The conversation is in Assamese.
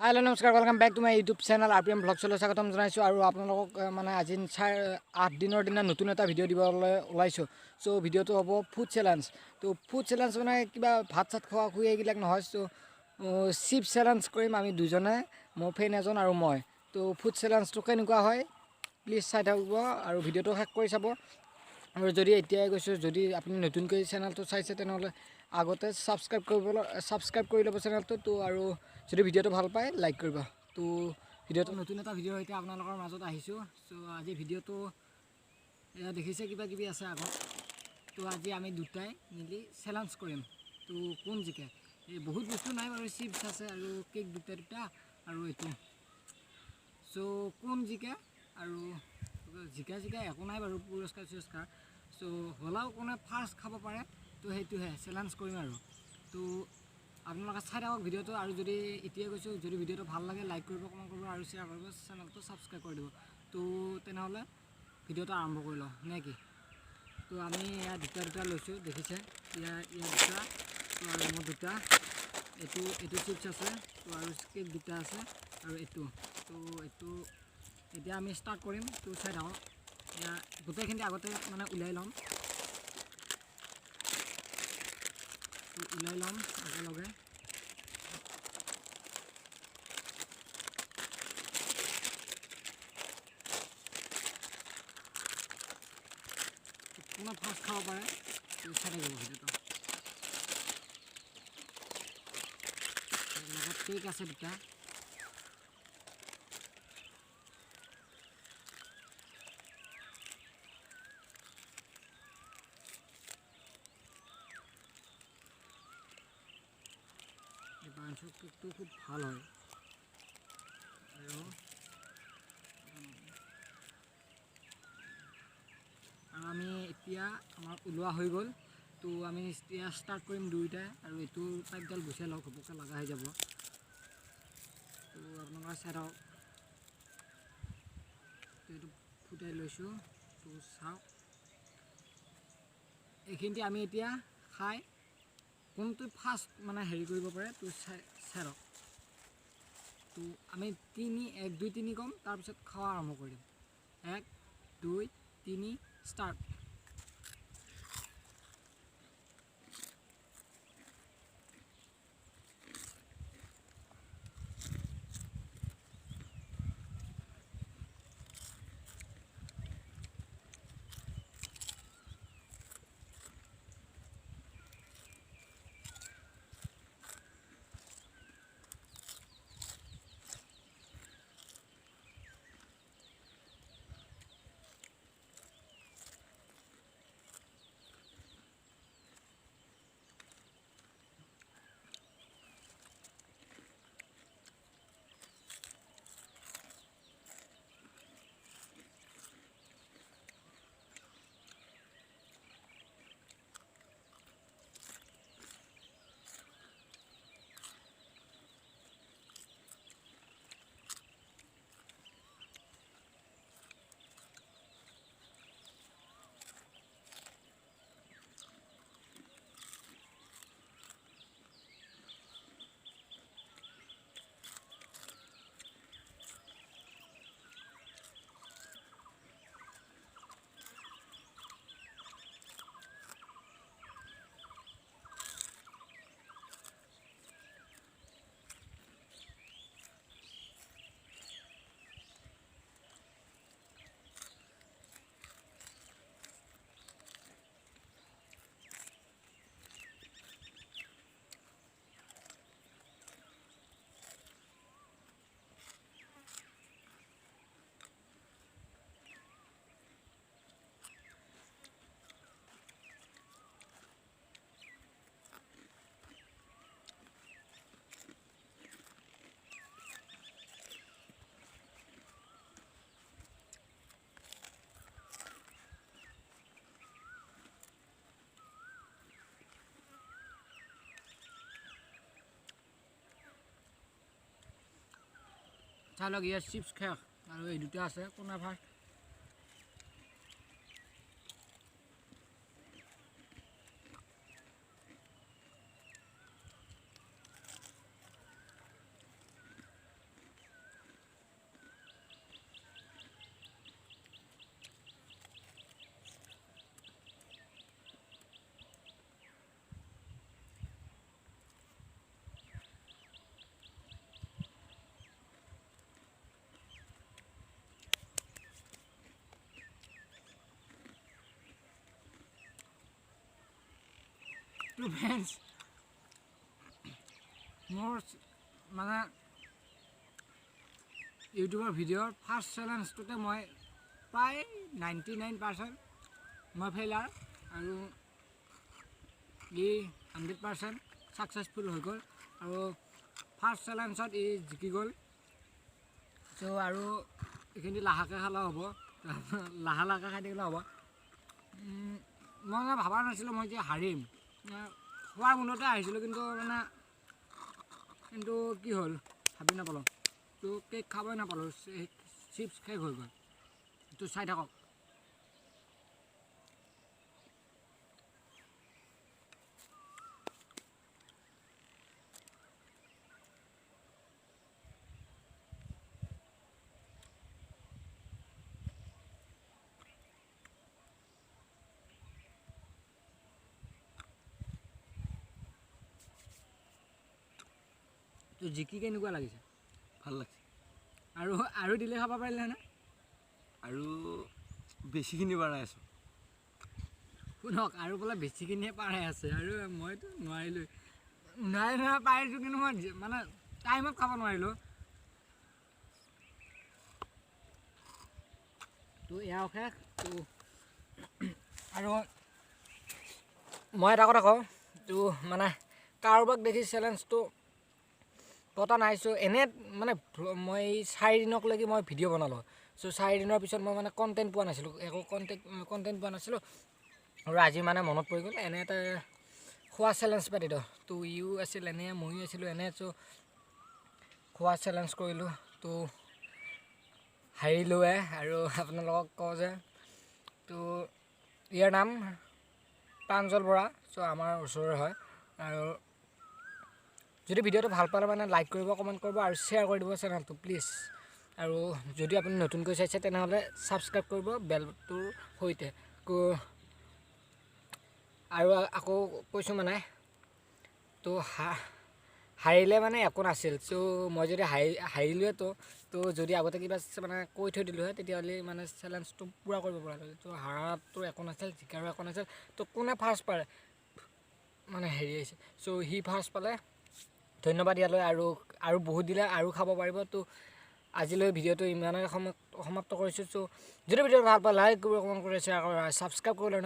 हेलो नमस्कार welcome back to my YouTube channel RPM ब्लग्सলৈ স্বাগতম জনাইছো আৰু আপোনালোকক মানে আজি 8 দিনৰ দিনা নতুন এটা ভিডিঅ' দিবলৈ ওলাইছো সো ভিডিঅ'টো হ'ব ফুড চ্যালেঞ্জ তো ফুড চ্যালেঞ্জ মানে কিবা ভাত চাত খোৱা খুই এইবিলাক নহয় সো চিপ চ্যালেঞ্জ কৰিম আমি দুজনে মোৰ ফ্ৰেণ্ড এজন আৰু মই তো ফুড চ্যালেঞ্জটো কেনেকুৱা হয় প্লিজ চাই থাকিব আৰু ভিডিঅ'টো শেষ কৰি চাব আৰু যদি এতিয়াই গৈছো যদি আপুনি নতুনকৈ চেনেলটো চাইছে তেনেহলে আগতে সাবস্ক্রাইব কৰি ল'ব চেনেলটো তো আৰু যদি ভিডিঅ'টো ভাল পায় লাইক কৰিব তো ভিডিঅ'টো নতুন এটা ভিডিঅ' সৈতে আপোনালোকৰ মাজত আহিছো সো আজি ভিডিঅ'টো এয়া দেখিছে কিবা কিবি আছে আগত তো আজি আমি দুটাই মিলি চ্যালেঞ্জ কৰিম তো কোন জিকে এই বহুত বস্তু নাই বাৰু চিপছ আছে আৰু কেক দুটা আৰু এটো সো কোন জিকে আৰু জিকা একো নাই বাৰু পুৰস্কাৰ সো হলাও কোনে ফাৰ্ষ্ট খাব পাৰে তো হেতুহে চ্যালেঞ্জ কৰিম আৰু তো আপোনালোকে চাই থাকক ভিডিঅ'টো আৰু যদি এতিয়া কৈছো যদি ভিডিঅ'টো ভাল লাগে লাইক কৰিব কমেন্ট কৰিব আৰু শেয়াৰ কৰিব চেনেলটো সাবস্ক্ৰাইব কৰি দিব তো তেনেহলে ভিডিঅ'টো আৰম্ভ কৰি লওঁ নেকি তো আমি ইয়া দুটা লৈছো দেখিছে ইয়া দুটা তো আৰু মোৰ দুটা এটো চিপছ আছে তো আৰু কেক দুটা আছে আৰু এটো তো এটো এতিয়া আমি স্টাৰ্ট কৰিম তো চাই থাকক ইয়া গোটেইখিনি আগতে মানে উলাই লম একেলগে কোনে ফাৰ্ষ্ট খাব পাৰে চাই থাকিব ভিডিঅ'টো লগত কেক আছে দুটা কেকটো খুব ভাল হয় আৰু আমি এতিয়া আমাৰ উলোৱা হৈ গ'ল তো আমি এতিয়া স্টাৰ্ট কৰিম দুইটা আৰু এটো পাইপডাল গুচাই লওক ঘপককৈ লগা হৈ যাব তো আপোনালোকে চাই থাকক তো এইটো ফুটাই লৈছোঁ তো চাওক এইখিনিতে আমি এতিয়া খাই কোনটো ফাৰ্ষ্ট মানে হেৰি কৰিব পাৰে তো চাই থাকক তো আমি 1 2 3 কম তাৰপিছত খাওয়া আৰম্ভ কৰিম 1 2 3 স্টাৰ্ট চালক ইয়াৰ চিপছ শেষ আৰু এই দুটা আছে কোনে ফাৰ্ষ্ট তো ফ্ৰেণ্ডছ মোৰ মানে ইউটিউবৰ ভিডিঅ'ৰ ফাৰ্ষ্ট চেলেঞ্জটোতে মই প্ৰায় 99% মই ফেইলাৰ আৰু ই 100% ছাকচেছফুল হৈ গ'ল আৰু ফাৰ্ষ্ট চেলেঞ্জত ই জিকি গ'ল চ' আৰু এইখিনি লাহেকৈ খালেও হ'ব লাহে খাই থাকিলেও হ'ব মই ভবা নাছিলোঁ মই যে হাৰিম খোৱাৰ মনতে আহিছিলোঁ কিন্তু কি হ'ল ভাবি নাপালোঁ তো কেক খাবই নাপালোঁ চিপছ শেষ হৈ গ'ল তো চাই থাকক তো জিকি কেনেকুৱা লাগিছে ভাল লাগছে আৰু দিলে খাব পাৰিলেনে আৰু বেছিখিনি বাঢ়াই আছোঁ শুনক আৰু বোলে বেছিখিনিয়ে পাৰাই আছে আৰু মইতো নোৱাৰিলোঁ পাৰিছোঁ কিন্তু মই মানে টাইমত খাব নোৱাৰিলোঁ তো এয়াও শেষ তো আৰু মই এটা কথা কওঁ তো মানে কাৰোবাক দেখি চেলেঞ্জটো পতা নাই চ' এনে মানে মই 4 দিনকলৈকে মই ভিডিঅ' বনালোঁ চ' 4 দিনৰ পিছত মই মানে কণ্টেণ্ট পোৱা নাছিলোঁ একো কণ্টেণ্ট পোৱা নাছিলোঁ আৰু আজি মানে মনত পৰি গ'ল এনে এটা খোৱা চেলেঞ্জ পাতি দিওঁ তো ইও আছিল এনে ময়ো আছিলোঁ এনে চ' খোৱা চেলেঞ্জ কৰিলোঁ তো হাৰিলোঁৱে আৰু আপোনালোকক কওঁ যে তো ইয়াৰ নাম প্ৰাঞ্জল বৰা চ' আমাৰ ওচৰৰে হয় আৰু যদি ভিডিঅ'টো ভাল পালে মানে লাইক কৰিব কমেণ্ট কৰিব আৰু শ্বেয়াৰ কৰি দিব চেনেলটো প্লিজ আৰু যদি আপুনি নতুনকৈ চাইছে তেনেহ'লে ছাবস্ক্ৰাইব কৰিব বেলটোৰ সৈতে আৰু আকৌ কৈছোঁ মানে তো হাৰিলে মানে একো নাছিল চ' মই যদি হাৰিলোৱে তো যদি আগতে কিবা মানে কৈ থৈ দিলোঁ হয় তেতিয়াহ'লে মানে চেলেঞ্জটো পূৰা কৰিব পৰা হ'ল তো হাৰাটো একো নাছিল জিকাৰো একো নাছিল তো কোনে ফাৰ্ষ্ট পাৰে মানে হেৰি আহিছে চ' সি ফাৰ্ষ্ট পালে ধন্যবাদ ইয়ালৈ আৰু বহুত দিলে আৰু খাব পাৰিব তো আজিলৈ ভিডিঅ'টো ইমানে সমাপ্ত কৰিছোঁ চ' যদি ভিডিঅ'টো ভাল পায় লাইক কৰিব কমেণ্ট কৰি শ্বেয়াৰ কৰা ছাবস্ক্ৰাইব কৰি লৈ